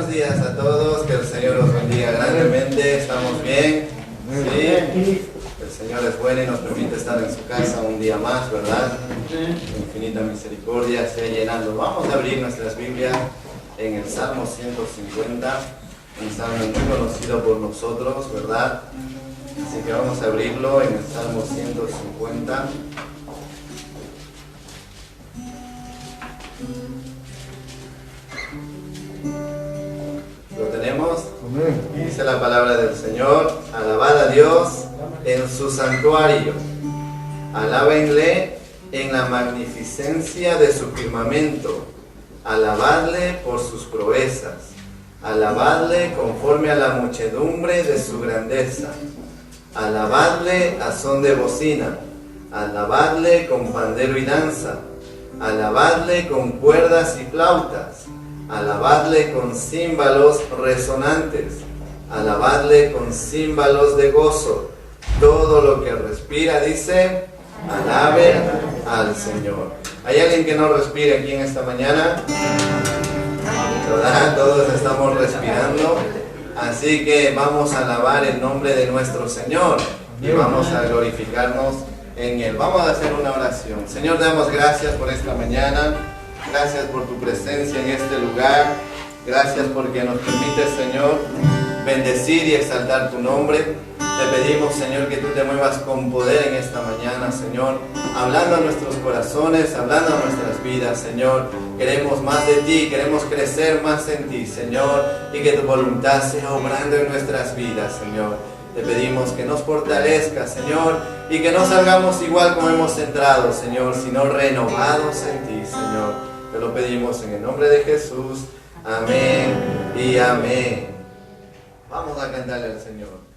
días a todos, que el Señor los bendiga grandemente. ¿Estamos bien? Sí. El Señor es bueno y nos permite estar en su casa un día más, ¿verdad? Infinita misericordia se llenando. Vamos a abrir nuestras Biblias en el Salmo 150, un salmo muy conocido por nosotros, ¿verdad? Así que vamos a abrirlo en el Salmo 150. ¿Lo tenemos? Dice la palabra del Señor: alabad a Dios en su santuario, alábenle en la magnificencia de su firmamento, alabadle por sus proezas, alabadle conforme a la muchedumbre de su grandeza, alabadle a son de bocina, alabadle con pandero y danza, alabadle con cuerdas y flautas, alabadle con címbalos resonantes, alabadle con címbalos de gozo. Todo lo que respira, dice, alabe al Señor. ¿Hay alguien que no respire aquí en esta mañana? ¿Verdad? Todos estamos respirando. Así que vamos a alabar el nombre de nuestro Señor y vamos a glorificarnos en Él. Vamos a hacer una oración. Señor, damos gracias por esta mañana. Gracias por tu presencia en este lugar. Gracias porque nos permites, Señor, bendecir y exaltar tu nombre. Te pedimos, Señor, que tú te muevas con poder en esta mañana, Señor, hablando a nuestros corazones, hablando a nuestras vidas, Señor. Queremos más de ti, queremos crecer más en ti, Señor, y que tu voluntad sea obrando en nuestras vidas, Señor. Te pedimos que nos fortalezcas, Señor, y que no salgamos igual como hemos entrado, Señor, sino renovados en ti, Señor. Te lo pedimos en el nombre de Jesús. Amén y amén. Vamos a cantarle al Señor.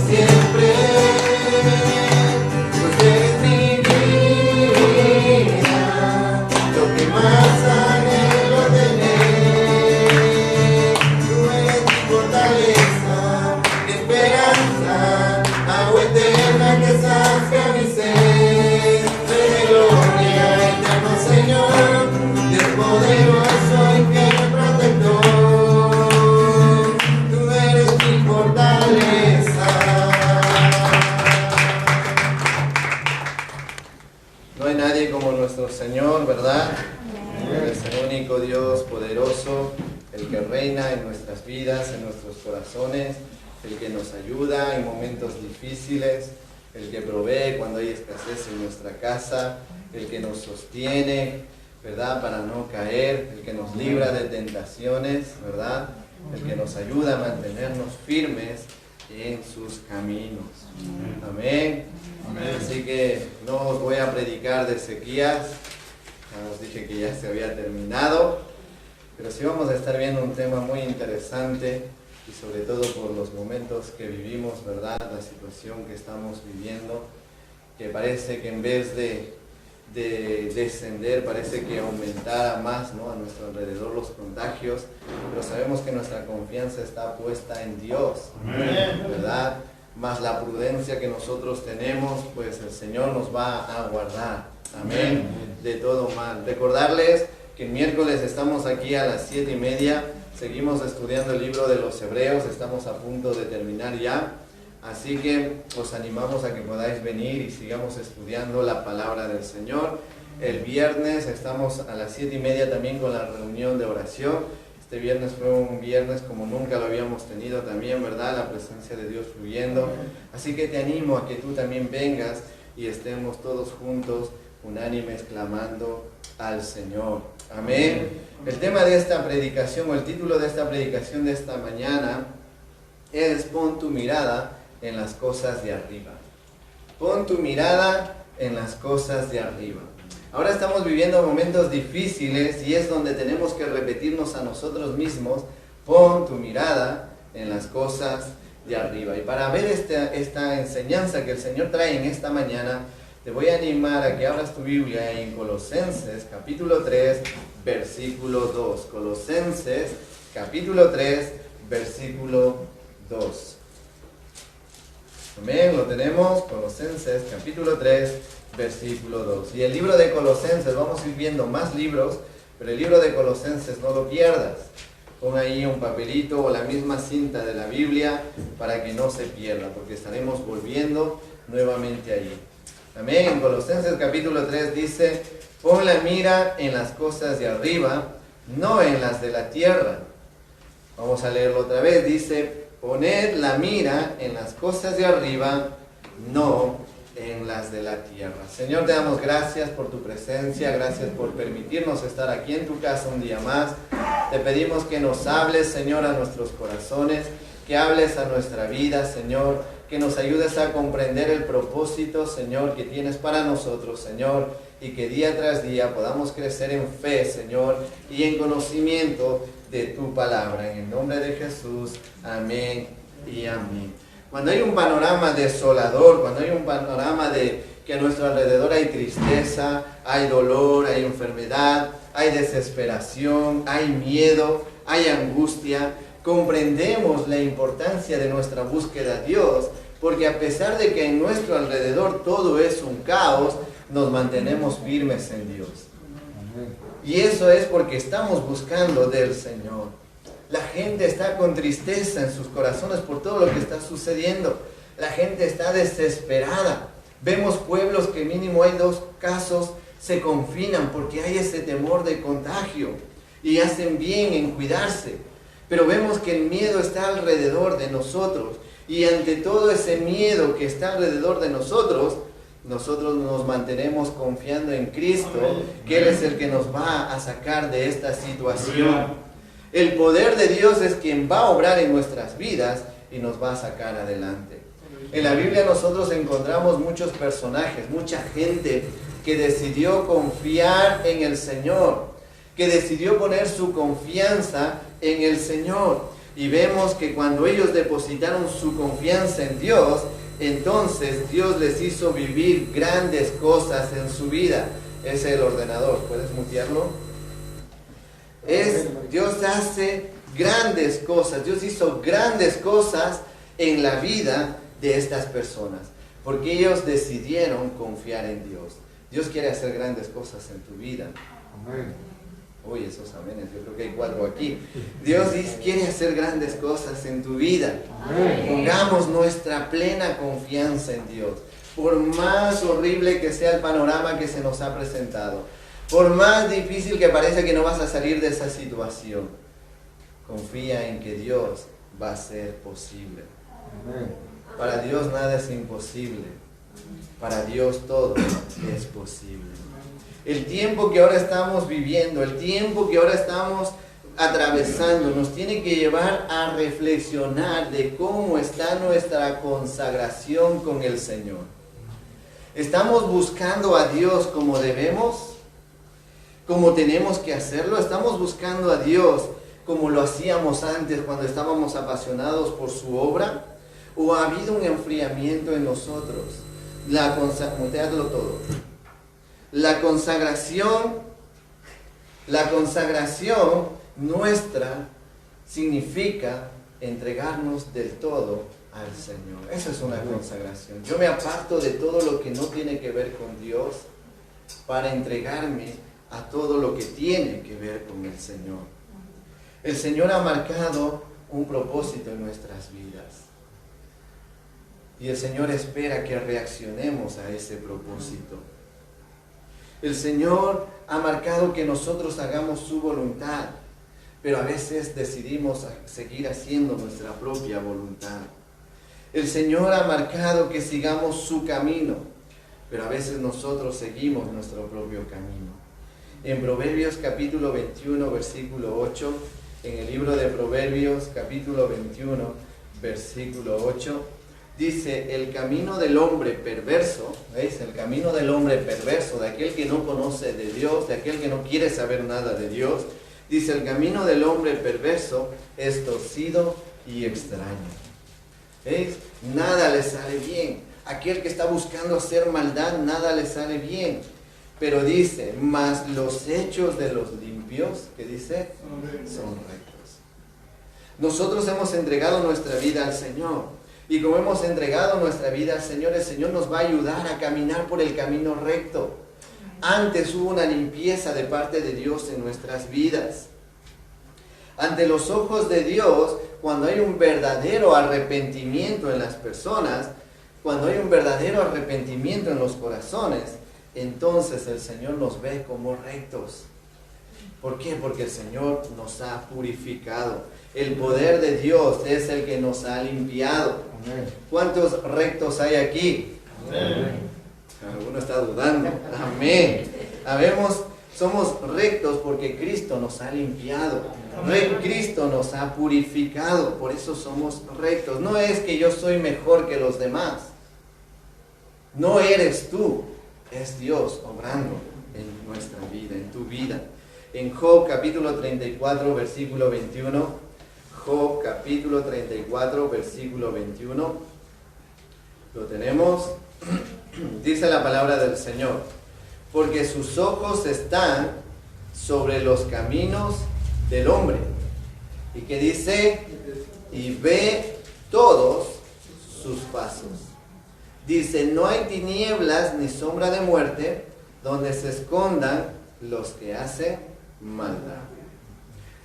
Siempre en nuestras vidas, en nuestros corazones, el que nos ayuda en momentos difíciles, el que provee cuando hay escasez en nuestra casa, el que nos sostiene, ¿verdad? Para no caer, el que nos libra de tentaciones, ¿verdad? El que nos ayuda a mantenernos firmes en sus caminos. Amén. Amén. Así que no os voy a predicar de sequías, ya os dije que ya se había terminado, pero sí vamos a estar viendo un tema muy interesante y sobre todo por los momentos que vivimos, ¿verdad? La situación que estamos viviendo, que parece que en vez de descender, parece que aumentara más, ¿no? A nuestro alrededor los contagios, pero sabemos que nuestra confianza está puesta en Dios, ¿verdad? Más la prudencia que nosotros tenemos, pues el Señor nos va a guardar, amén, de todo mal. Recordarles que el miércoles estamos aquí a las 7:30, seguimos estudiando el libro de los Hebreos, estamos a punto de terminar ya. Así que os animamos a que podáis venir y sigamos estudiando la palabra del Señor. El viernes estamos a las 7:30 también con la reunión de oración. Este viernes fue un viernes como nunca lo habíamos tenido también, ¿verdad? La presencia de Dios fluyendo. Así que te animo a que tú también vengas y estemos todos juntos, unánimes, clamando al Señor. Amén. El tema de esta predicación, o el título de esta predicación de esta mañana es: pon tu mirada en las cosas de arriba. Pon tu mirada en las cosas de arriba. Ahora estamos viviendo momentos difíciles y es donde tenemos que repetirnos a nosotros mismos: pon tu mirada en las cosas de arriba. Y para ver esta enseñanza que el Señor trae en esta mañana, te voy a animar a que abras tu Biblia en Colosenses capítulo 3, versículo 2. Colosenses capítulo 3, versículo 2. Amén, lo tenemos, Colosenses capítulo 3, versículo 2. Y el libro de Colosenses, vamos a ir viendo más libros, pero el libro de Colosenses no lo pierdas. Pon ahí un papelito o la misma cinta de la Biblia para que no se pierda, porque estaremos volviendo nuevamente allí. Amén, en Colosenses capítulo 3 dice: pon la mira en las cosas de arriba, no en las de la tierra. Vamos a leerlo otra vez, dice: poned la mira en las cosas de arriba, no en las de la tierra. Señor, te damos gracias por tu presencia, gracias por permitirnos estar aquí en tu casa un día más. Te pedimos que nos hables, Señor, a nuestros corazones, que hables a nuestra vida, Señor, que nos ayudes a comprender el propósito, Señor, que tienes para nosotros, Señor, y que día tras día podamos crecer en fe, Señor, y en conocimiento de tu palabra. En el nombre de Jesús, amén y amén. Cuando hay un panorama desolador, cuando hay un panorama de que a nuestro alrededor hay tristeza, hay dolor, hay enfermedad, hay desesperación, hay miedo, hay angustia, comprendemos la importancia de nuestra búsqueda a Dios, porque a pesar de que en nuestro alrededor todo es un caos, nos mantenemos firmes en Dios. Y eso es porque estamos buscando del Señor. La gente está con tristeza en sus corazones por todo lo que está sucediendo. La gente está desesperada. Vemos pueblos que mínimo hay 2 casos, se confinan porque hay ese temor de contagio y hacen bien en cuidarse. Pero vemos que el miedo está alrededor de nosotros, y ante todo ese miedo que está alrededor de nosotros nos mantenemos confiando en Cristo, que Él es el que nos va a sacar de esta situación. El poder de Dios es quien va a obrar en nuestras vidas y nos va a sacar adelante. En la Biblia nosotros encontramos muchos personajes, mucha gente que decidió confiar en el Señor, que decidió poner su confianza en el Señor. Y vemos que cuando ellos depositaron su confianza en Dios, entonces Dios les hizo vivir grandes cosas en su vida. Es el ordenador, ¿puedes mutearlo? Dios hace grandes cosas, Dios hizo grandes cosas en la vida de estas personas, porque ellos decidieron confiar en Dios. Dios quiere hacer grandes cosas en tu vida. Amén. Uy, esos amenes, yo creo que hay 4 aquí. Dios quiere hacer grandes cosas en tu vida. Amén. Pongamos nuestra plena confianza en Dios. Por más horrible que sea el panorama que se nos ha presentado, por más difícil que parezca que no vas a salir de esa situación, confía en que Dios va a ser posible. Para Dios nada es imposible. Para Dios todo es posible. El tiempo que ahora estamos viviendo, el tiempo que ahora estamos atravesando, nos tiene que llevar a reflexionar de cómo está nuestra consagración con el Señor. ¿Estamos buscando a Dios como debemos? ¿Como tenemos que hacerlo? ¿Estamos buscando a Dios como lo hacíamos antes cuando estábamos apasionados por su obra? ¿O ha habido un enfriamiento en nosotros? Muteadlo todo. La consagración nuestra significa entregarnos del todo al Señor. Eso es una consagración. Yo me aparto de todo lo que no tiene que ver con Dios para entregarme a todo lo que tiene que ver con el Señor. El Señor ha marcado un propósito en nuestras vidas. Y el Señor espera que reaccionemos a ese propósito. El Señor ha marcado que nosotros hagamos su voluntad, pero a veces decidimos seguir haciendo nuestra propia voluntad. El Señor ha marcado que sigamos su camino, pero a veces nosotros seguimos nuestro propio camino. En Proverbios capítulo 21, versículo 8, en el libro de Proverbios capítulo 21, versículo 8, dice: el camino del hombre perverso, ¿veis? El camino del hombre perverso, de aquel que no conoce de Dios, de aquel que no quiere saber nada de Dios, dice: el camino del hombre perverso es torcido y extraño. ¿Veis? Nada le sale bien. Aquel que está buscando hacer maldad, nada le sale bien. Pero dice: mas los hechos de los limpios, ¿qué dice? Son rectos. Nosotros hemos entregado nuestra vida al Señor. Y como hemos entregado nuestra vida al Señor, el Señor nos va a ayudar a caminar por el camino recto. Antes hubo una limpieza de parte de Dios en nuestras vidas. Ante los ojos de Dios, cuando hay un verdadero arrepentimiento en las personas, cuando hay un verdadero arrepentimiento en los corazones, entonces el Señor nos ve como rectos. ¿Por qué? Porque el Señor nos ha purificado. El poder de Dios es el que nos ha limpiado. Amén. ¿Cuántos rectos hay aquí? Amén. Alguno está dudando. Amén. Somos rectos porque Cristo nos ha limpiado. Cristo nos ha purificado. Por eso somos rectos. No es que yo soy mejor que los demás. No eres tú. Es Dios obrando en nuestra vida, en tu vida. En Job capítulo 34, versículo 21. Job capítulo 34, versículo 21. ¿Lo tenemos? Dice la palabra del Señor: porque sus ojos están sobre los caminos del hombre. ¿Y qué dice? Y ve todos sus pasos. Dice: no hay tinieblas ni sombra de muerte donde se escondan los que hacen maldad.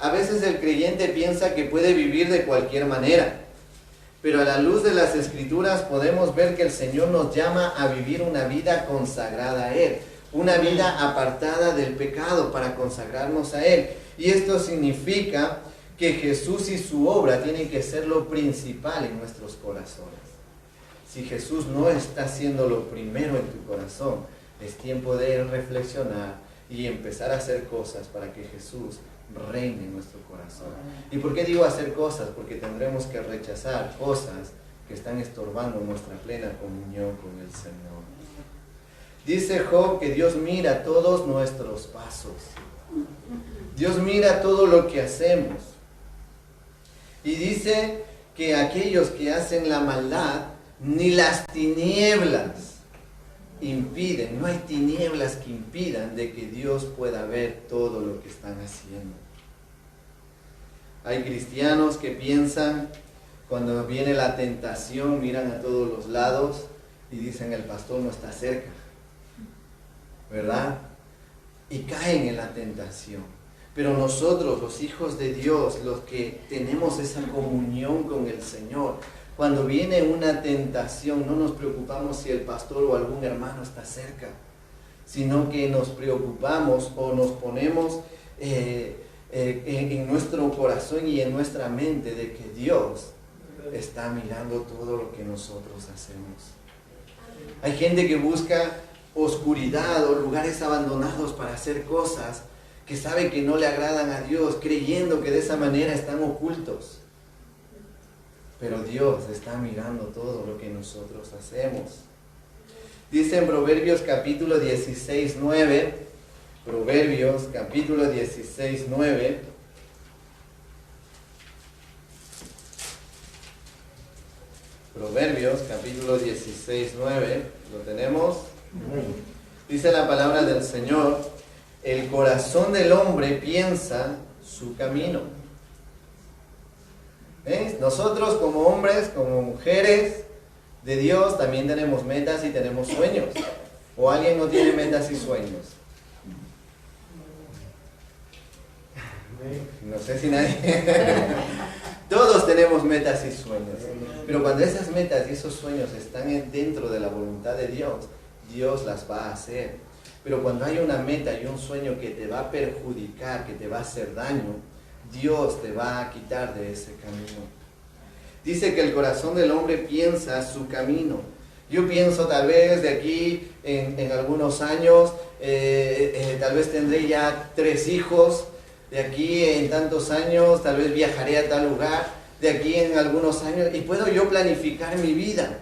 A veces el creyente piensa que puede vivir de cualquier manera, pero a la luz de las Escrituras podemos ver que el Señor nos llama a vivir una vida consagrada a Él, una vida apartada del pecado para consagrarnos a Él. Y esto significa que Jesús y su obra tienen que ser lo principal en nuestros corazones. Si Jesús no está siendo lo primero en tu corazón, es tiempo de reflexionar y empezar a hacer cosas para que Jesús reine en nuestro corazón. ¿Y por qué digo hacer cosas? Porque tendremos que rechazar cosas que están estorbando nuestra plena comunión con el Señor. Dice Job que Dios mira todos nuestros pasos. Dios mira todo lo que hacemos. Y dice que aquellos que hacen la maldad, ni las tinieblas impiden, no hay tinieblas que impidan de que Dios pueda ver todo lo que están haciendo. Hay cristianos que piensan, cuando viene la tentación, miran a todos los lados y dicen: el pastor no está cerca, ¿verdad? Y caen en la tentación. Pero nosotros, los hijos de Dios, los que tenemos esa comunión con el Señor, cuando viene una tentación, no nos preocupamos si el pastor o algún hermano está cerca, sino que nos preocupamos o nos ponemos en nuestro corazón y en nuestra mente de que Dios está mirando todo lo que nosotros hacemos. Hay gente que busca oscuridad o lugares abandonados para hacer cosas que sabe que no le agradan a Dios, creyendo que de esa manera están ocultos. Pero Dios está mirando todo lo que nosotros hacemos. Dice en Proverbios capítulo 16, 9, Proverbios capítulo 16, 9, Proverbios capítulo 16, 9, ¿lo tenemos? Dice la palabra del Señor: el corazón del hombre piensa su camino. ¿Ves? Nosotros como hombres, como mujeres de Dios, también tenemos metas y tenemos sueños. ¿O alguien no tiene metas y sueños? No sé si nadie... Todos tenemos metas y sueños. Pero cuando esas metas y esos sueños están dentro de la voluntad de Dios, Dios las va a hacer. Pero cuando hay una meta y un sueño que te va a perjudicar, que te va a hacer daño, Dios te va a quitar de ese camino. Dice que el corazón del hombre piensa su camino. Yo pienso tal vez de aquí en algunos años, tal vez tendré ya 3 hijos. De aquí en tantos años tal vez viajaré a tal lugar. De aquí en algunos años, y puedo yo planificar mi vida.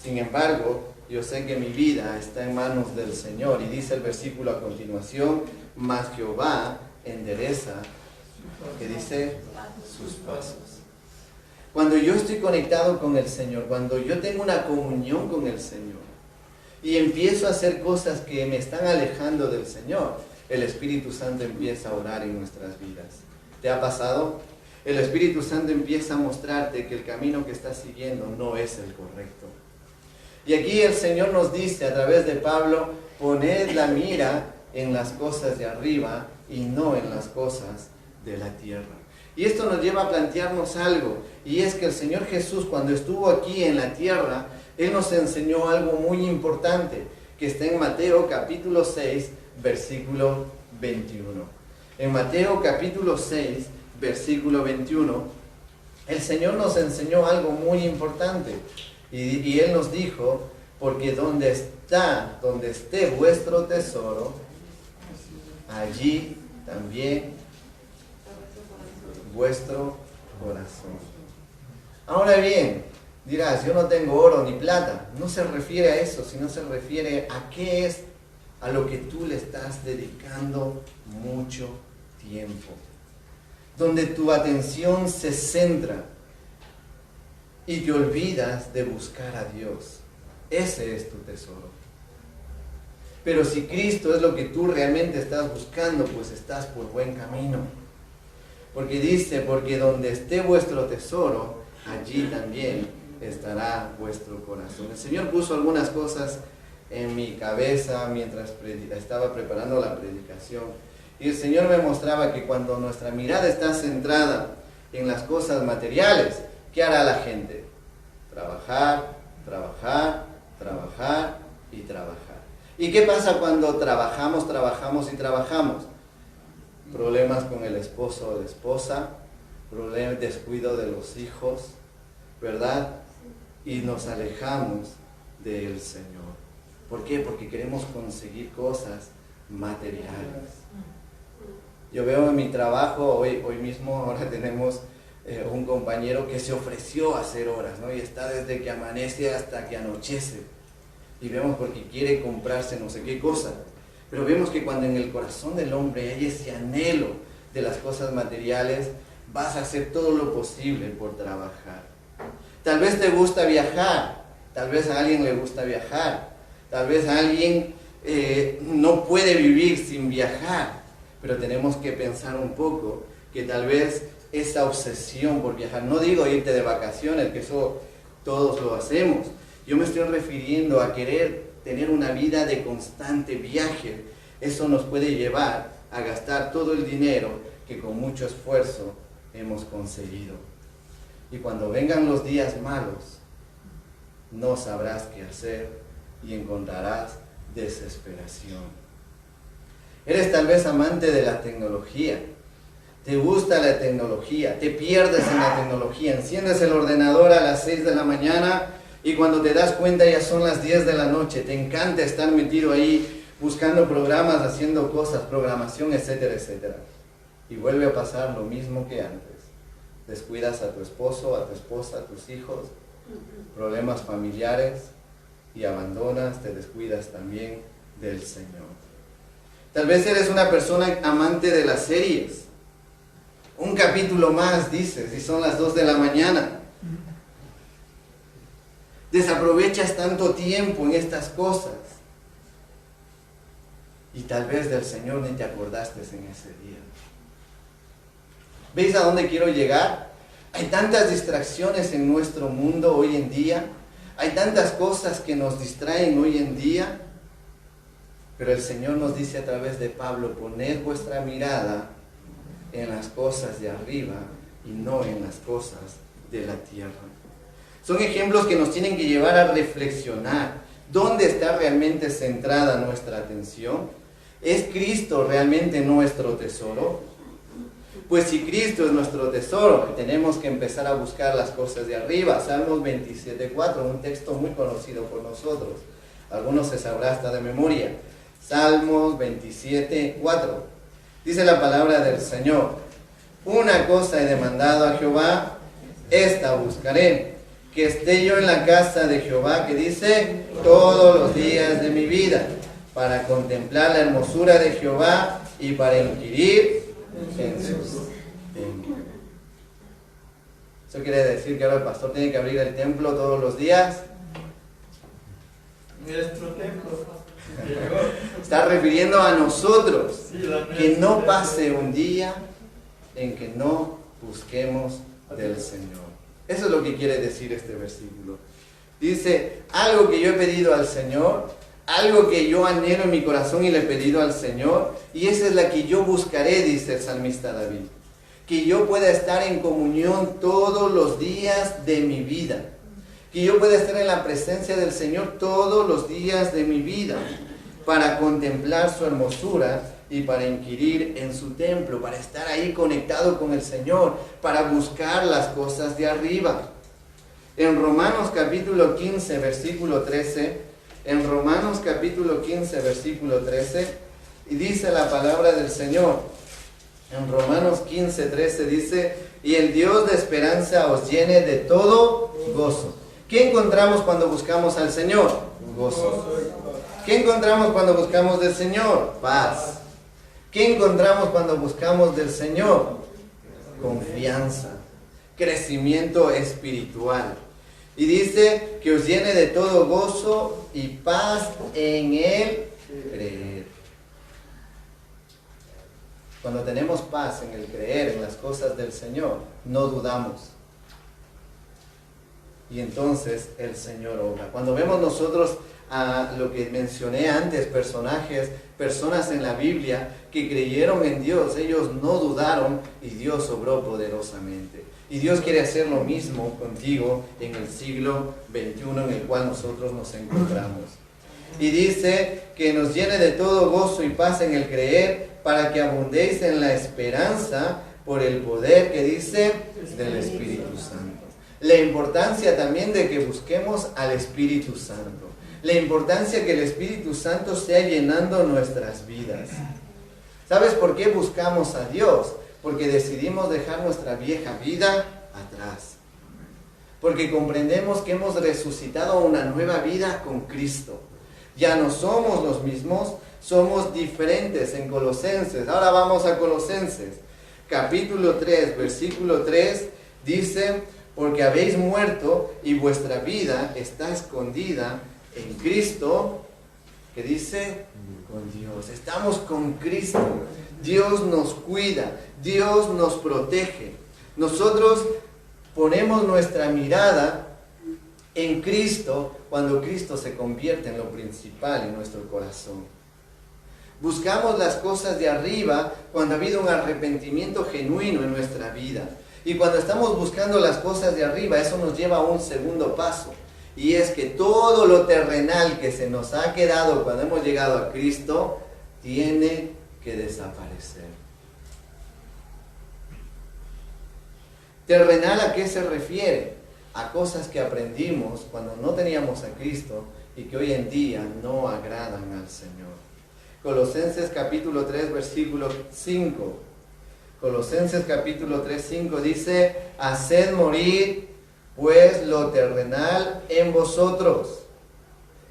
Sin embargo, yo sé que mi vida está en manos del Señor. Y dice el versículo a continuación: mas Jehová endereza, que dice, sus pasos. Cuando yo estoy conectado con el Señor, cuando yo tengo una comunión con el Señor y empiezo a hacer cosas que me están alejando del Señor, el Espíritu Santo empieza a orar en nuestras vidas. ¿Te ha pasado? El Espíritu Santo empieza a mostrarte que el camino que estás siguiendo no es el correcto. Y aquí el Señor nos dice a través de Pablo: poned la mira en las cosas de arriba y no en las cosas de la tierra. Y esto nos lleva a plantearnos algo, y es que el Señor Jesús, cuando estuvo aquí en la tierra, Él nos enseñó algo muy importante, que está en Mateo capítulo 6, versículo 21. En Mateo capítulo 6, versículo 21, el Señor nos enseñó algo muy importante, y Él nos dijo: porque donde esté vuestro tesoro, allí también vuestro corazón. Ahora bien, dirás: yo no tengo oro ni plata. No se refiere a eso, sino se refiere a qué es a lo que tú le estás dedicando mucho tiempo. Donde tu atención se centra y te olvidas de buscar a Dios. Ese es tu tesoro. Pero si Cristo es lo que tú realmente estás buscando, pues estás por buen camino. Porque dice: porque donde esté vuestro tesoro, allí también estará vuestro corazón. El Señor puso algunas cosas en mi cabeza mientras estaba preparando la predicación. Y el Señor me mostraba que cuando nuestra mirada está centrada en las cosas materiales, ¿qué hará la gente? Trabajar, trabajar, trabajar y trabajar. ¿Y qué pasa cuando trabajamos y trabajamos? Problemas con el esposo o la esposa, descuido de los hijos, ¿verdad? Y nos alejamos del Señor. ¿Por qué? Porque queremos conseguir cosas materiales. Yo veo en mi trabajo, hoy mismo, ahora tenemos un compañero que se ofreció a hacer horas, ¿no? Y está desde que amanece hasta que anochece. Y vemos porque quiere comprarse no sé qué cosa. Pero vemos que cuando en el corazón del hombre hay ese anhelo de las cosas materiales, vas a hacer todo lo posible por trabajar. Tal vez te gusta viajar, tal vez a alguien le gusta viajar, tal vez a alguien no puede vivir sin viajar, pero tenemos que pensar un poco que tal vez esa obsesión por viajar, no digo irte de vacaciones, que eso todos lo hacemos, yo me estoy refiriendo a querer tener una vida de constante viaje. Eso nos puede llevar a gastar todo el dinero que con mucho esfuerzo hemos conseguido. Y cuando vengan los días malos, no sabrás qué hacer y encontrarás desesperación. Eres tal vez amante de la tecnología Te gusta la tecnología, te pierdes en la tecnología, enciendes el ordenador a las 6 de la mañana y cuando te das cuenta ya son las 10 de la noche. Te encanta estar metido ahí buscando programas, haciendo cosas, programación, etcétera, etcétera. Y vuelve a pasar lo mismo que antes. Descuidas a tu esposo, a tu esposa, a tus hijos, problemas familiares y abandonas, te descuidas también del Señor. Tal vez eres una persona amante de las series. Un capítulo más, dices, y son las 2 de la mañana. Desaprovechas tanto tiempo en estas cosas. Y tal vez del Señor ni te acordaste en ese día. ¿Veis a dónde quiero llegar? Hay tantas distracciones en nuestro mundo hoy en día. Hay tantas cosas que nos distraen hoy en día. Pero el Señor nos dice a través de Pablo, poned vuestra mirada en las cosas de arriba y no en las cosas de la tierra. Son ejemplos que nos tienen que llevar a reflexionar. ¿Dónde está realmente centrada nuestra atención? ¿Es Cristo realmente nuestro tesoro? Pues si Cristo es nuestro tesoro, tenemos que empezar a buscar las cosas de arriba. Salmos 27:4, un texto muy conocido por nosotros. Algunos se sabrá hasta de memoria. Salmos 27:4. Dice la palabra del Señor: una cosa he demandado a Jehová, esta buscaré, que esté yo en la casa de Jehová, que dice, todos los días de mi vida, para contemplar la hermosura de Jehová y para inquirir en sus templos. Eso quiere decir que ahora el pastor tiene que abrir el templo todos los días. Nuestro templo. Está refiriendo a nosotros, que no pase un día en que no busquemos del Señor. Eso es lo que quiere decir este versículo. Dice, algo que yo he pedido al Señor, algo que yo anhelo en mi corazón y le he pedido al Señor, y esa es la que yo buscaré, dice el salmista David. Que yo pueda estar en comunión todos los días de mi vida. Que yo pueda estar en la presencia del Señor todos los días de mi vida, para contemplar su hermosura y para inquirir en su templo, para estar ahí conectado con el Señor, para buscar las cosas de arriba. En Romanos capítulo 15, versículo 13, y dice la palabra del Señor, en Romanos 15, 13 dice, y el Dios de esperanza os llene de todo gozo. ¿Qué encontramos cuando buscamos al Señor? Gozo. ¿Qué encontramos cuando buscamos del Señor? Paz. ¿Qué encontramos cuando buscamos del Señor? Confianza, crecimiento espiritual. Y dice que os llene de todo gozo y paz en el creer. Cuando tenemos paz en el creer en las cosas del Señor, no dudamos. Y entonces el Señor obra. Cuando vemos nosotros a lo que mencioné antes, personas en la Biblia que creyeron en Dios, ellos no dudaron y Dios obró poderosamente. Y Dios quiere hacer lo mismo contigo en el siglo XXI en el cual nosotros nos encontramos. Y dice que nos llene de todo gozo y paz en el creer, para que abundéis en la esperanza por el poder que dice del Espíritu Santo. La importancia también de que busquemos al Espíritu Santo. La importancia que el Espíritu Santo sea llenando nuestras vidas. ¿Sabes por qué buscamos a Dios? Porque decidimos dejar nuestra vieja vida atrás. Porque comprendemos que hemos resucitado a una nueva vida con Cristo. Ya no somos los mismos, somos diferentes en Colosenses. Ahora vamos a Colosenses. Capítulo 3, versículo 3, dice, porque habéis muerto y vuestra vida está escondida en Cristo, que dice, con Dios. Estamos con Cristo. Dios nos cuida, Dios nos protege. Nosotros ponemos nuestra mirada en Cristo cuando Cristo se convierte en lo principal en nuestro corazón. Buscamos las cosas de arriba cuando ha habido un arrepentimiento genuino en nuestra vida. Y cuando estamos buscando las cosas de arriba, eso nos lleva a un segundo paso. Y es que todo lo terrenal que se nos ha quedado cuando hemos llegado a Cristo, tiene que desaparecer. ¿Terrenal a qué se refiere? A cosas que aprendimos cuando no teníamos a Cristo y que hoy en día no agradan al Señor. Colosenses capítulo 3, versículo 5. Colosenses capítulo 3, 5 dice: haced morir pues lo terrenal en vosotros.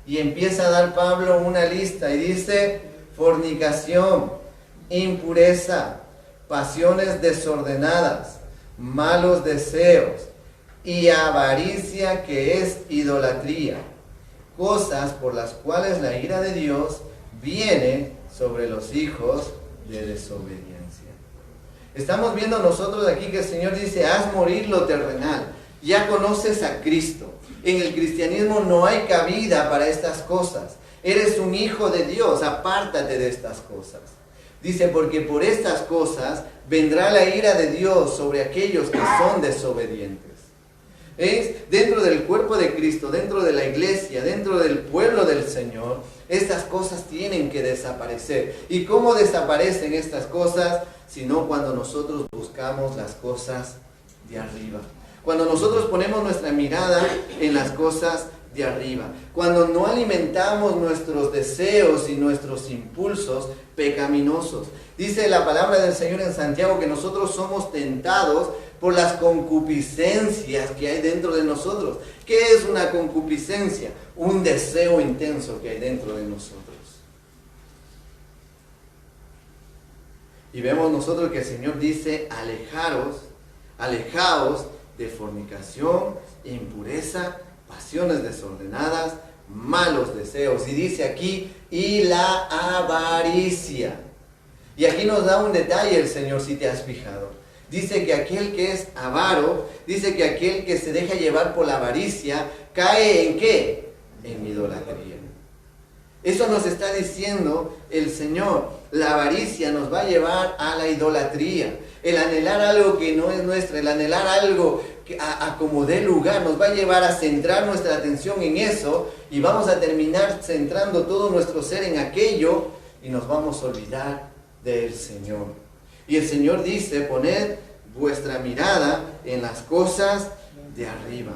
Y empieza a dar Pablo una lista y dice: fornicación, impureza, pasiones desordenadas, malos deseos y avaricia, que es idolatría, cosas por las cuales la ira de Dios viene sobre los hijos de desobediencia. Estamos viendo nosotros aquí que el Señor dice: haz morir lo terrenal. Ya conoces a Cristo. En el cristianismo no hay cabida para estas cosas. Eres un hijo de Dios, apártate de estas cosas. Dice: porque por estas cosas vendrá la ira de Dios sobre aquellos que son desobedientes. Dentro del cuerpo de Cristo, dentro de la iglesia, dentro del pueblo del Señor, estas cosas tienen que desaparecer. ¿Y cómo desaparecen estas cosas? Sino cuando nosotros buscamos las cosas de arriba. Cuando nosotros ponemos nuestra mirada en las cosas de arriba. Cuando no alimentamos nuestros deseos y nuestros impulsos pecaminosos. Dice la palabra del Señor en Santiago que nosotros somos tentados por las concupiscencias que hay dentro de nosotros. ¿Qué es una concupiscencia? Un deseo intenso que hay dentro de nosotros. Y vemos nosotros que el Señor dice: alejaos de fornicación, impureza, pasiones desordenadas, malos deseos. Y dice aquí: y la avaricia. Y aquí nos da un detalle el Señor, si te has fijado. Dice que aquel que es avaro, dice que aquel que se deja llevar por la avaricia, cae ¿en qué? En idolatría. Eso nos está diciendo el Señor. La avaricia nos va a llevar a la idolatría. El anhelar algo que no es nuestro, el anhelar algo que a como dé lugar, nos va a llevar a centrar nuestra atención en eso, y vamos a terminar centrando todo nuestro ser en aquello, y nos vamos a olvidar del Señor. Y el Señor dice: poned vuestra mirada en las cosas de arriba.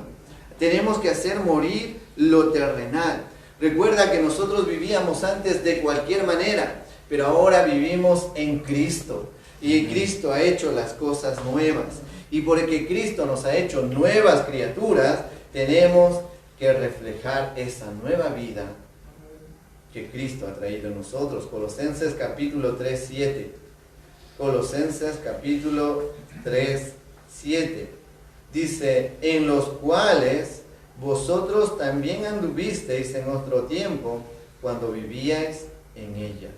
Tenemos que hacer morir lo terrenal. Recuerda que nosotros vivíamos antes de cualquier manera, pero ahora vivimos en Cristo. Y Cristo ha hecho las cosas nuevas. Y porque Cristo nos ha hecho nuevas criaturas, tenemos que reflejar esa nueva vida que Cristo ha traído en nosotros. Colosenses capítulo 3, 7. Colosenses capítulo 3, 7. Dice: en los cuales vosotros también anduvisteis en otro tiempo, cuando vivíais en ellas.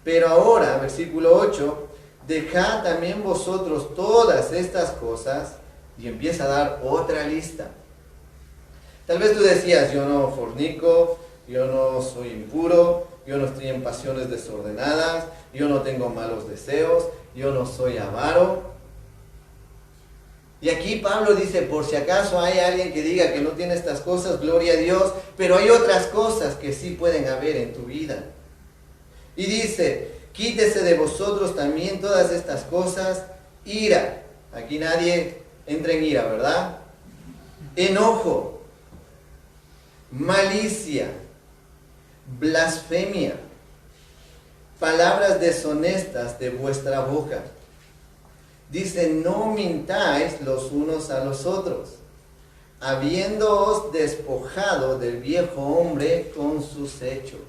Pero ahora, versículo 8, dejad también vosotros todas estas cosas, y empieza a dar otra lista. Tal vez tú decías: yo no fornico, yo no soy impuro, yo no estoy en pasiones desordenadas, yo no tengo malos deseos, yo no soy avaro. Y aquí Pablo dice: por si acaso hay alguien que diga que no tiene estas cosas, gloria a Dios, pero hay otras cosas que sí pueden haber en tu vida. Y dice: quítese de vosotros también todas estas cosas: ira. Aquí nadie entra en ira, ¿verdad? Enojo, malicia, blasfemia, palabras deshonestas de vuestra boca. Dice: no mintáis los unos a los otros, habiéndoos despojado del viejo hombre con sus hechos.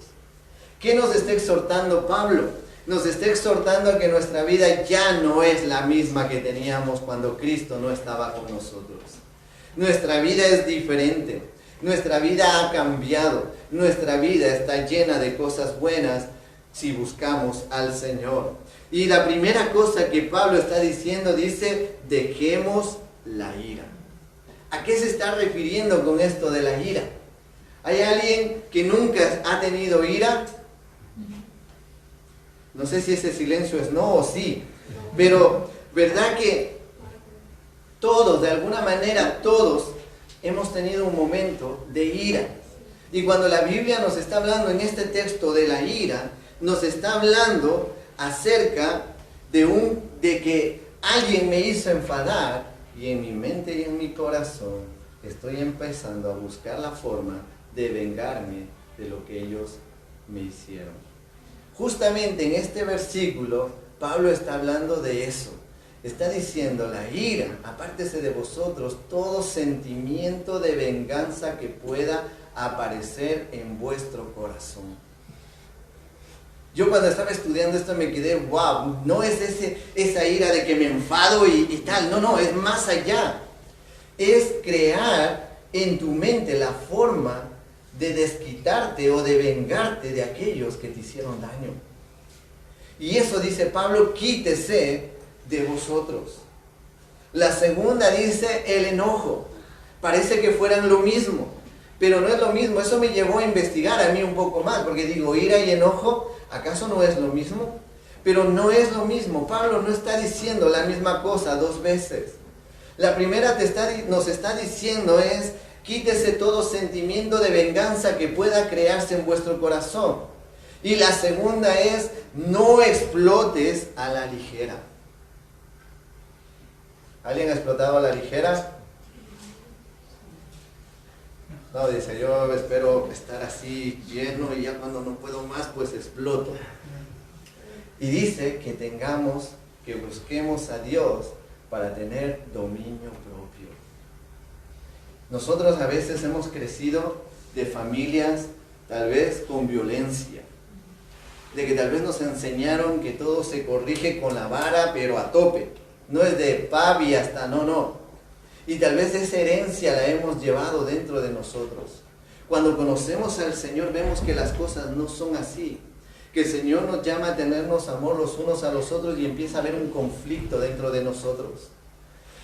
¿Qué nos está exhortando Pablo? Nos está exhortando a que nuestra vida ya no es la misma que teníamos cuando Cristo no estaba con nosotros. Nuestra vida es diferente. Nuestra vida ha cambiado. Nuestra vida está llena de cosas buenas si buscamos al Señor. Y la primera cosa que Pablo está diciendo, dice: dejemos la ira. ¿A qué se está refiriendo con esto de la ira? ¿Hay alguien que nunca ha tenido ira? No sé si ese silencio es no o sí, pero ¿verdad que todos, de alguna manera todos, hemos tenido un momento de ira? Y cuando la Biblia nos está hablando en este texto de la ira, nos está hablando acerca de que alguien me hizo enfadar, y en mi mente y en mi corazón estoy empezando a buscar la forma de vengarme de lo que ellos me hicieron. Justamente en este versículo, Pablo está hablando de eso. Está diciendo, la ira, apártese de vosotros todo sentimiento de venganza que pueda aparecer en vuestro corazón. Yo cuando estaba estudiando esto me quedé, wow, no es esa ira de que me enfado y tal, no, es más allá. Es crear en tu mente la forma de desquitarte o de vengarte de aquellos que te hicieron daño. Y eso dice Pablo, quítese de vosotros. La segunda dice el enojo. Parece que fueran lo mismo, pero no es lo mismo. Eso me llevó a investigar a mí un poco más, porque digo, ira y enojo, ¿acaso no es lo mismo? Pero no es lo mismo. Pablo no está diciendo la misma cosa dos veces. La primera nos está diciendo es, quítese todo sentimiento de venganza que pueda crearse en vuestro corazón. Y la segunda es, no explotes a la ligera. ¿Alguien ha explotado a la ligera? No, dice, yo espero estar así lleno y ya cuando no puedo más, pues exploto. Y dice que busquemos a Dios para tener dominio propio. Nosotros a veces hemos crecido de familias tal vez con violencia, de que tal vez nos enseñaron que todo se corrige con la vara, pero a tope. No es de papi hasta no. Y tal vez esa herencia la hemos llevado dentro de nosotros. Cuando conocemos al Señor vemos que las cosas no son así. Que el Señor nos llama a tenernos amor los unos a los otros y empieza a haber un conflicto dentro de nosotros.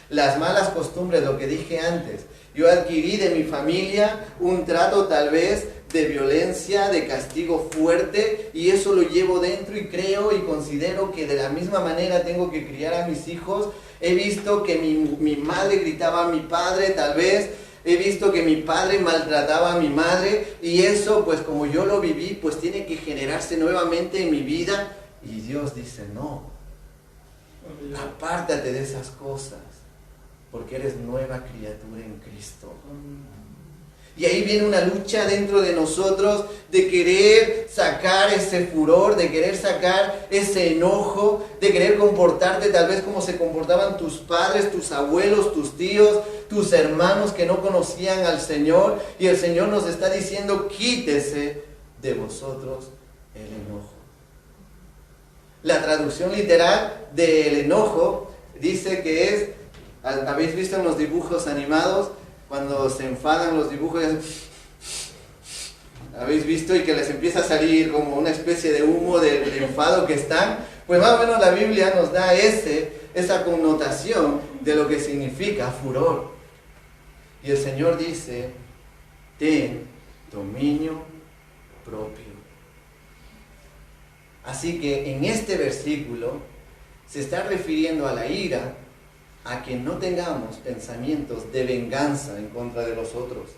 Las malas costumbres, lo que dije antes. Yo adquirí de mi familia un trato tal vez de violencia, de castigo fuerte, y eso lo llevo dentro y creo y considero que de la misma manera tengo que criar a mis hijos. He visto que mi madre gritaba a mi padre, tal vez. He visto que mi padre maltrataba a mi madre, y eso, pues como yo lo viví, pues tiene que generarse nuevamente en mi vida. Y Dios dice, no, apártate de esas cosas, porque eres nueva criatura en Cristo. Y ahí viene una lucha dentro de nosotros de querer sacar ese furor, de querer sacar ese enojo, de querer comportarte tal vez como se comportaban tus padres, tus abuelos, tus tíos, tus hermanos que no conocían al Señor. Y el Señor nos está diciendo, quítese de vosotros el enojo. La traducción literal del enojo dice que es, ¿habéis visto en los dibujos animados? Cuando se enfadan los dibujos, ¿habéis visto? Y que les empieza a salir como una especie de humo del enfado que están. Pues más o menos la Biblia nos da esa connotación de lo que significa furor. Y el Señor dice, ten dominio propio. Así que en este versículo se está refiriendo a la ira, a que no tengamos pensamientos de venganza en contra de los otros.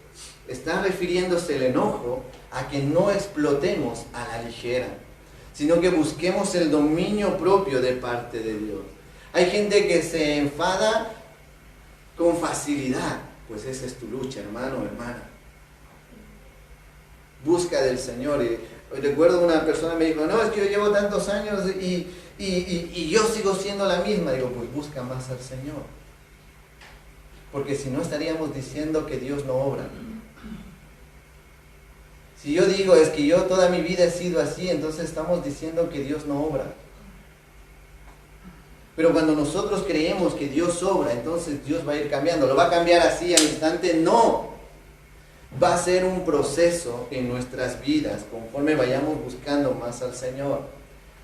Está refiriéndose el enojo a que no explotemos a la ligera, sino que busquemos el dominio propio de parte de Dios. Hay gente que se enfada con facilidad. Pues esa es tu lucha, hermano, hermana. Busca del Señor. Y recuerdo una persona me dijo, no, es que yo llevo tantos años y yo sigo siendo la misma. Digo, pues busca más al Señor. Porque si no estaríamos diciendo que Dios no obra. Si yo digo, es que yo toda mi vida he sido así, entonces estamos diciendo que Dios no obra. Pero cuando nosotros creemos que Dios obra, entonces Dios va a ir cambiando. ¿Lo va a cambiar así al instante? No. Va a ser un proceso en nuestras vidas conforme vayamos buscando más al Señor.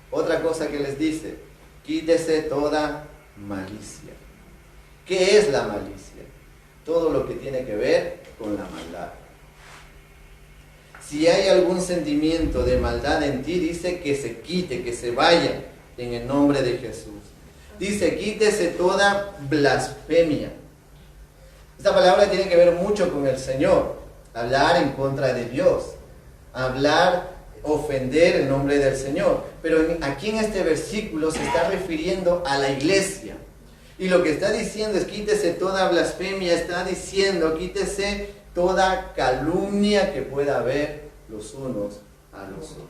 Otra cosa que les dice, quítese toda malicia. ¿Qué es la malicia? Todo lo que tiene que ver con la maldad. Si hay algún sentimiento de maldad en ti, dice que se quite, que se vaya en el nombre de Jesús. Dice, quítese toda blasfemia. Esta palabra tiene que ver mucho con el Señor. Hablar en contra de Dios. Hablar, ofender el nombre del Señor. Pero aquí en este versículo se está refiriendo a la iglesia. Y lo que está diciendo es quítese toda blasfemia, está diciendo quítese toda calumnia que pueda haber los unos a los otros.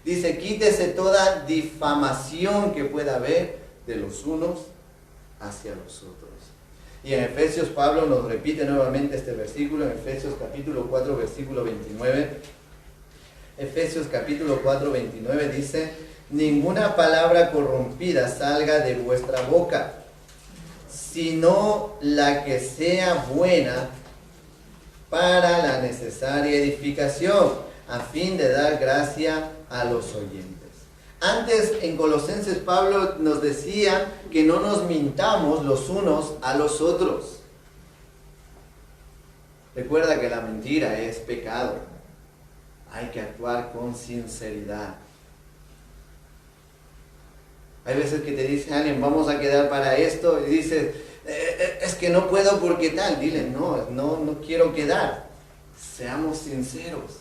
Dice quítese toda difamación que pueda haber de los unos hacia los otros. Y en Efesios Pablo nos repite nuevamente este versículo, en Efesios capítulo 4 versículo 29. Efesios capítulo 4 29 dice: ninguna palabra corrompida salga de vuestra boca, sino la que sea buena para la necesaria edificación, a fin de dar gracia a los oyentes. Antes en Colosenses Pablo nos decía que no nos mintamos los unos a los otros. Recuerda que la mentira es pecado. Hay que actuar con sinceridad. Hay veces que te dice alguien, vamos a quedar para esto, y dices, es que no puedo porque tal. Dile, no quiero quedar. Seamos sinceros.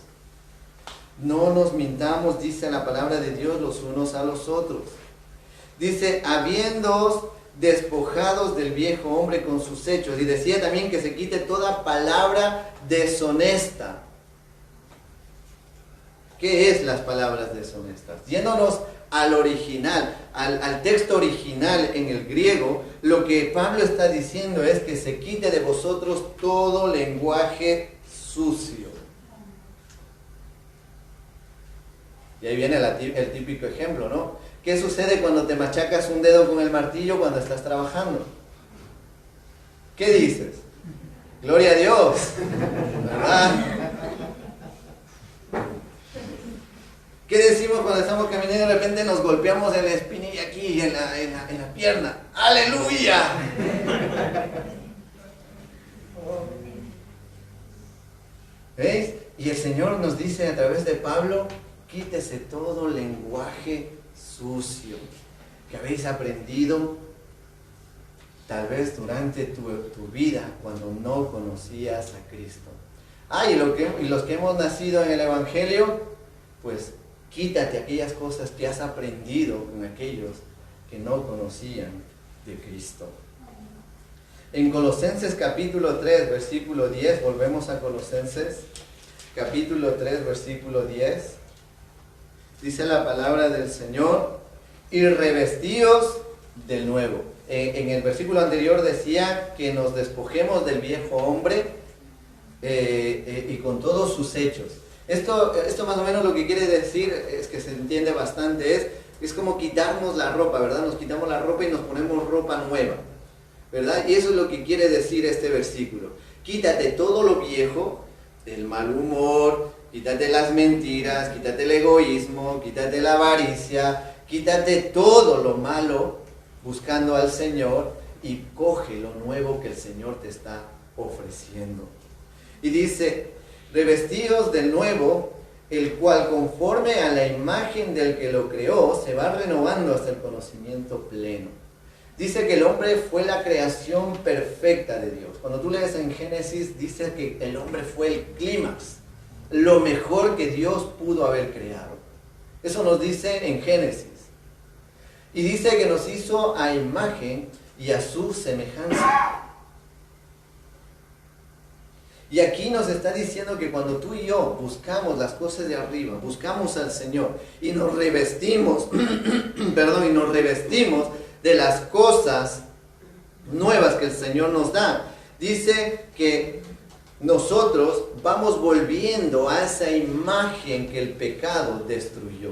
No nos mintamos, dice la palabra de Dios, los unos a los otros. Dice, habiéndoos despojados del viejo hombre con sus hechos. Y decía también que se quite toda palabra deshonesta. ¿Qué es las palabras deshonestas? Yéndonos al original, al texto original en el griego, lo que Pablo está diciendo es que se quite de vosotros todo lenguaje sucio. Y ahí viene el típico ejemplo, ¿no? ¿Qué sucede cuando te machacas un dedo con el martillo cuando estás trabajando? ¿Qué dices? Gloria a Dios, ¿verdad? ¿Qué decimos cuando estamos caminando y de repente nos golpeamos en la espinilla aquí, en la pierna? ¡Aleluya! ¿Veis? Y el Señor nos dice a través de Pablo, quítese todo lenguaje sucio que habéis aprendido tal vez durante tu vida cuando no conocías a Cristo. Y los que hemos nacido en el Evangelio, pues quítate aquellas cosas que has aprendido con aquellos que no conocían de Cristo. En Colosenses capítulo 3, versículo 10, volvemos a Colosenses capítulo 3, versículo 10. Dice la palabra del Señor, y revestíos del nuevo. En el versículo anterior decía que nos despojemos del viejo hombre y con todos sus hechos. Esto más o menos lo que quiere decir, es que se entiende bastante, es como quitarnos la ropa, ¿verdad? Nos quitamos la ropa y nos ponemos ropa nueva, ¿verdad? Y eso es lo que quiere decir este versículo. Quítate todo lo viejo, el mal humor, quítate las mentiras, quítate el egoísmo, quítate la avaricia, quítate todo lo malo buscando al Señor y coge lo nuevo que el Señor te está ofreciendo. Y dice, revestidos del nuevo, el cual conforme a la imagen del que lo creó, se va renovando hasta el conocimiento pleno. Dice que el hombre fue la creación perfecta de Dios. Cuando tú lees en Génesis, dice que el hombre fue el clímax, lo mejor que Dios pudo haber creado. Eso nos dice en Génesis. Y dice que nos hizo a imagen y a su semejanza. Y aquí nos está diciendo que cuando tú y yo buscamos las cosas de arriba, buscamos al Señor y nos revestimos, y nos revestimos de las cosas nuevas que el Señor nos da, dice que nosotros vamos volviendo a esa imagen que el pecado destruyó.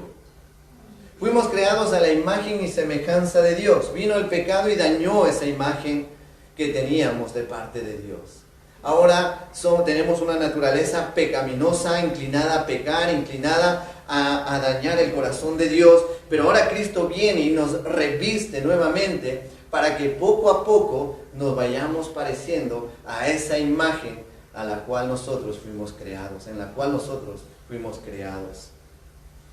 Fuimos creados a la imagen y semejanza de Dios. Vino el pecado y dañó esa imagen que teníamos de parte de Dios. Ahora tenemos una naturaleza pecaminosa, inclinada a pecar, inclinada a dañar el corazón de Dios. Pero ahora Cristo viene y nos reviste nuevamente para que poco a poco nos vayamos pareciendo a esa imagen a la cual nosotros fuimos creados, en la cual nosotros fuimos creados.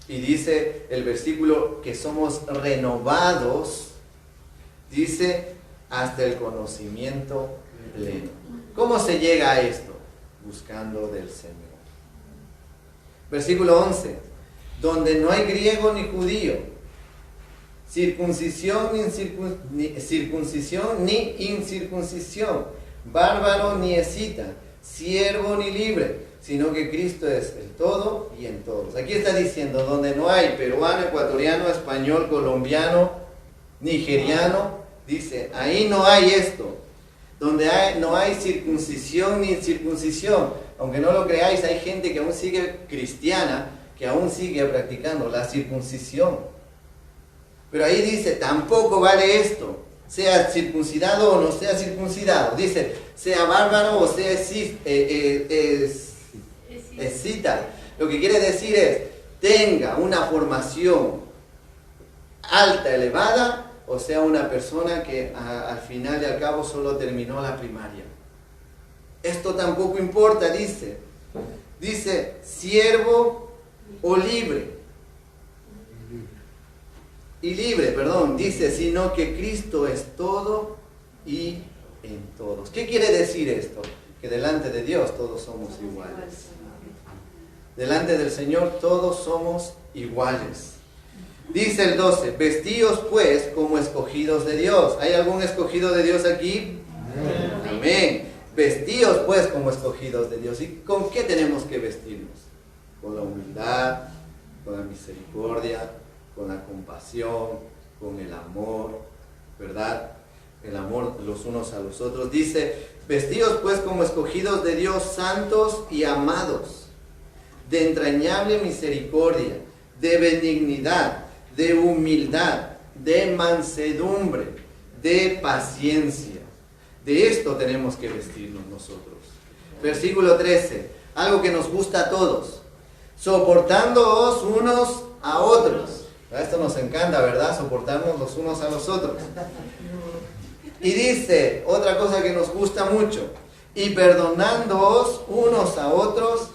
Y dice el versículo que somos renovados, dice, hasta el conocimiento pleno. ¿Cómo se llega a esto? Buscando del Señor. Versículo 11, donde no hay griego ni judío, circuncisión ni incircuncisión, bárbaro ni escita, siervo ni libre, sino que Cristo es el todo y en todos. Aquí está diciendo, donde no hay peruano, ecuatoriano, español, colombiano, nigeriano, dice, ahí no hay esto. Donde no hay circuncisión ni incircuncisión. Aunque no lo creáis, hay gente que aún sigue cristiana, que aún sigue practicando la circuncisión. Pero ahí dice, tampoco vale esto, sea circuncidado o no sea circuncidado. Dice, sea bárbaro o sea escita. Lo que quiere decir es, tenga una formación alta, elevada, o sea, una persona que al final y al cabo solo terminó la primaria. Esto tampoco importa, dice. Dice, siervo o libre. Y libre, perdón, dice, sino que Cristo es todo y en todos. ¿Qué quiere decir esto? Que delante de Dios todos somos iguales. Delante del Señor todos somos iguales. Dice el 12, vestíos pues como escogidos de Dios. ¿Hay algún escogido de Dios aquí? Amén. Amén. Vestíos pues como escogidos de Dios. ¿Y con qué tenemos que vestirnos? Con la humildad, con la misericordia, con la compasión, con el amor, ¿verdad? El amor los unos a los otros. Dice, vestíos pues como escogidos de Dios, santos y amados, de entrañable misericordia, de benignidad, de humildad, de mansedumbre, de paciencia. De esto tenemos que vestirnos nosotros. Versículo 13, algo que nos gusta a todos. Soportándoos unos a otros. Esto nos encanta, ¿verdad? Soportarnos los unos a los otros. Y dice, otra cosa que nos gusta mucho. Y perdonándoos unos a otros,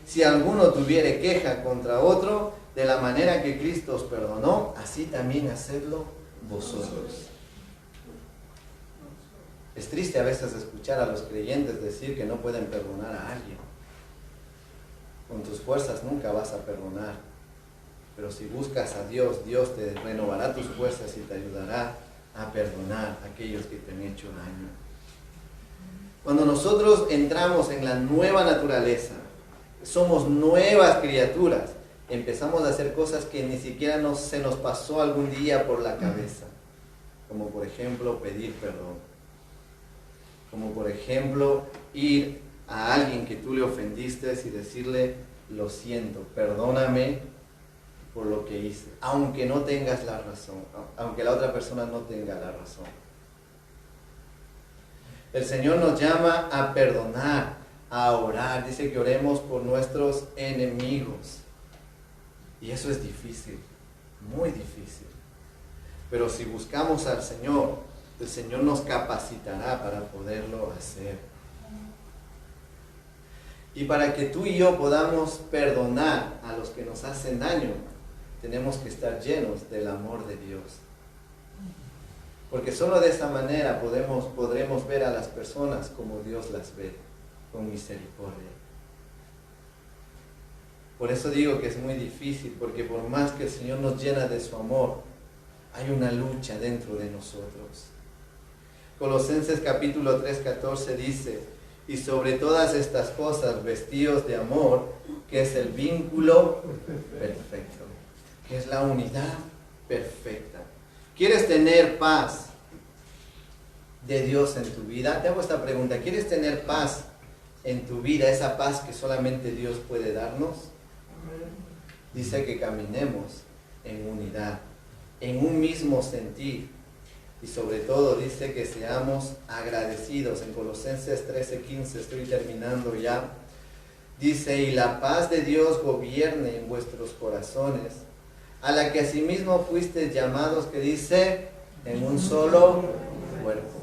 si alguno tuviere queja contra otro, de la manera que Cristo os perdonó, así también hacedlo vosotros. Es triste a veces escuchar a los creyentes decir que no pueden perdonar a alguien. Con tus fuerzas nunca vas a perdonar. Pero si buscas a Dios, Dios te renovará tus fuerzas y te ayudará a perdonar a aquellos que te han hecho daño. Cuando nosotros entramos en la nueva naturaleza, somos nuevas criaturas, empezamos a hacer cosas que ni siquiera se nos pasó algún día por la cabeza. Como por ejemplo pedir perdón. Como por ejemplo ir a alguien que tú le ofendiste y decirle, lo siento, perdóname por lo que hice. Aunque no tengas la razón, aunque la otra persona no tenga la razón. El Señor nos llama a perdonar, a orar. Dice que oremos por nuestros enemigos. Y eso es difícil, muy difícil. Pero si buscamos al Señor, el Señor nos capacitará para poderlo hacer. Y para que tú y yo podamos perdonar a los que nos hacen daño, tenemos que estar llenos del amor de Dios. Porque solo de esa manera podremos ver a las personas como Dios las ve, con misericordia. Por eso digo que es muy difícil, porque por más que el Señor nos llena de su amor, hay una lucha dentro de nosotros. Colosenses capítulo 3:14 dice, y sobre todas estas cosas vestíos de amor, que es el vínculo perfecto, que es la unidad perfecta. ¿Quieres tener paz de Dios en tu vida? Te hago esta pregunta, ¿quieres tener paz en tu vida, esa paz que solamente Dios puede darnos? Dice que caminemos en unidad, en un mismo sentir, y sobre todo dice que seamos agradecidos. En Colosenses 13:15, estoy terminando ya, dice, y la paz de Dios gobierne en vuestros corazones, a la que asimismo fuisteis llamados, que dice, en un solo cuerpo.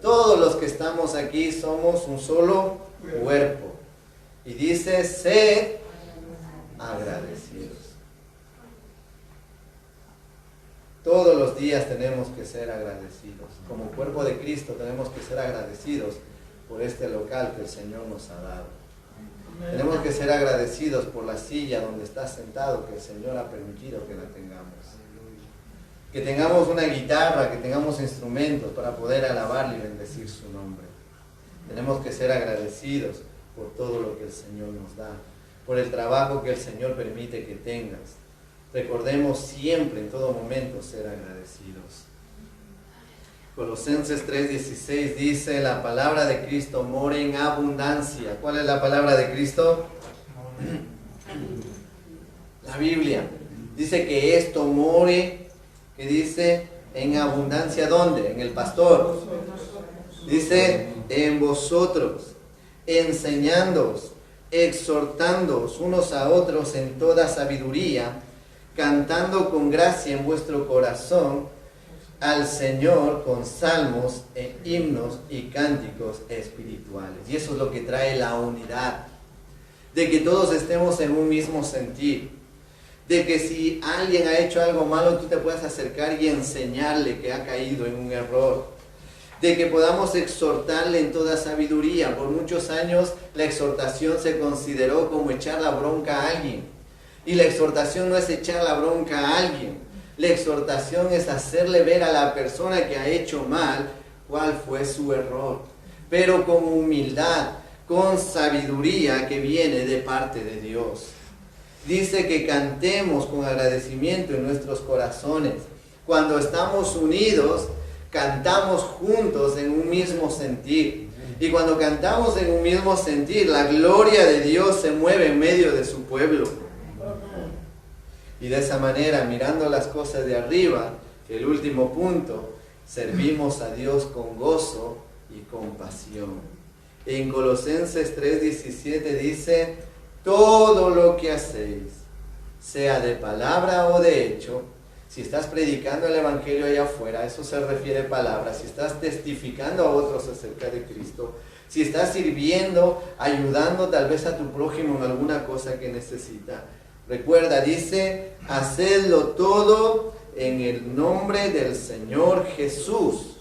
Todos los que estamos aquí somos un solo cuerpo. Y dice, sed agradecidos. Todos los días tenemos que ser agradecidos. Como cuerpo de Cristo tenemos que ser agradecidos por este local que el Señor nos ha dado. Tenemos que ser agradecidos por la silla donde estás sentado, que el Señor ha permitido que la tengamos. que tengamos una guitarra, que tengamos instrumentos para poder alabarle y bendecir su nombre. Tenemos que ser agradecidos por todo lo que el Señor nos da, por el trabajo que el Señor permite que tengas. Recordemos siempre, en todo momento, ser agradecidos. Colosenses 3:16 dice, la palabra de Cristo mora en abundancia. ¿Cuál es la palabra de Cristo? La Biblia. Dice que esto more, que dice en abundancia, ¿dónde? En el pastor. Dice, en vosotros, enseñándoos, exhortándoos unos a otros en toda sabiduría, cantando con gracia en vuestro corazón al Señor con salmos, himnos y cánticos espirituales. Y eso es lo que trae la unidad, de que todos estemos en un mismo sentir, de que si alguien ha hecho algo malo, tú te puedas acercar y enseñarle que ha caído en un error, de que podamos exhortarle en toda sabiduría. Por muchos años la exhortación se consideró como echar la bronca a alguien, y la exhortación no es echar la bronca a alguien. La exhortación es hacerle ver a la persona que ha hecho mal cuál fue su error, pero con humildad, con sabiduría que viene de parte de Dios. Dice que cantemos con agradecimiento en nuestros corazones. Cuando estamos unidos, cantamos juntos en un mismo sentir. Y cuando cantamos en un mismo sentir, la gloria de Dios se mueve en medio de su pueblo. Y de esa manera, mirando las cosas de arriba, el último punto, servimos a Dios con gozo y compasión. En Colosenses 3:17 dice, todo lo que hacéis, sea de palabra o de hecho, si estás predicando el Evangelio allá afuera, a eso se refiere palabra, si estás testificando a otros acerca de Cristo, si estás sirviendo, ayudando tal vez a tu prójimo en alguna cosa que necesita. Recuerda, dice, hacedlo todo en el nombre del Señor Jesús,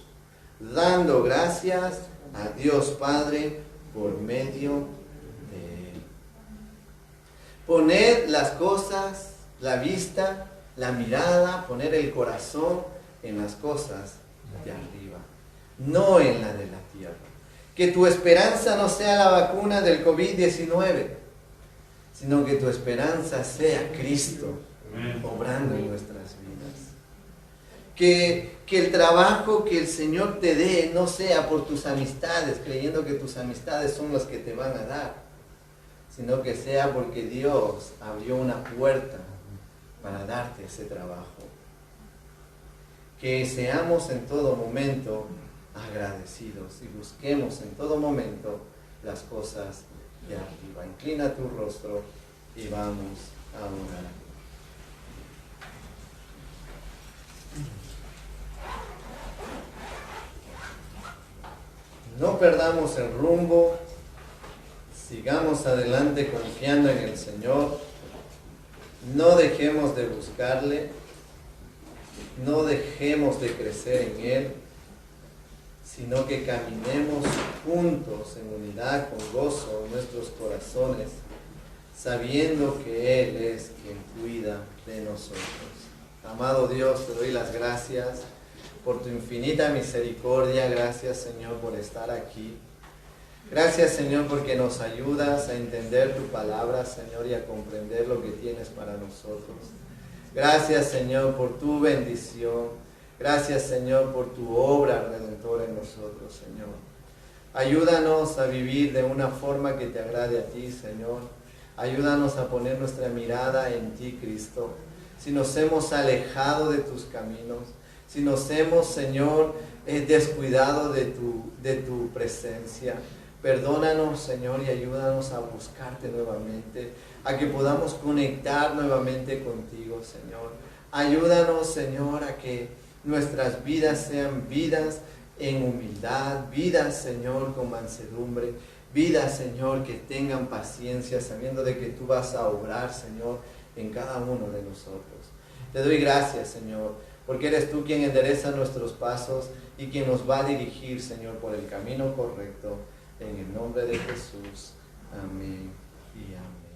dando gracias a Dios Padre por medio de Él. Poner las cosas, la vista, la mirada, poner el corazón en las cosas de arriba, no en la de la tierra. Que tu esperanza no sea la vacuna del COVID-19, sino que tu esperanza sea Cristo obrando en nuestras vidas. Que el trabajo que el Señor te dé no sea por tus amistades, creyendo que tus amistades son las que te van a dar, sino que sea porque Dios abrió una puerta para darte ese trabajo. Que seamos en todo momento agradecidos y busquemos en todo momento las cosas de arriba. Inclina tu rostro y vamos a orar. No perdamos el rumbo, sigamos adelante confiando en el Señor, no dejemos de buscarle, no dejemos de crecer en Él, sino que caminemos juntos en unidad, con gozo en nuestros corazones, sabiendo que Él es quien cuida de nosotros. Amado Dios, te doy las gracias por tu infinita misericordia. Gracias, Señor, por estar aquí. Gracias, Señor, porque nos ayudas a entender tu palabra, Señor, y a comprender lo que tienes para nosotros. Gracias, Señor, por tu bendición. Gracias, Señor, por tu obra redentora en nosotros, Señor. Ayúdanos a vivir de una forma que te agrade a ti, Señor. Ayúdanos a poner nuestra mirada en ti, Cristo. Si nos hemos alejado de tus caminos, si nos hemos, Señor, descuidado de tu presencia, perdónanos, Señor, y ayúdanos a buscarte nuevamente, a que podamos conectar nuevamente contigo, Señor. Ayúdanos, Señor, a que nuestras vidas sean vidas en humildad, vidas, Señor, con mansedumbre, vidas, Señor, que tengan paciencia, sabiendo de que tú vas a obrar, Señor, en cada uno de nosotros. Te doy gracias, Señor, porque eres tú quien endereza nuestros pasos y quien nos va a dirigir, Señor, por el camino correcto. En el nombre de Jesús. Amén y amén.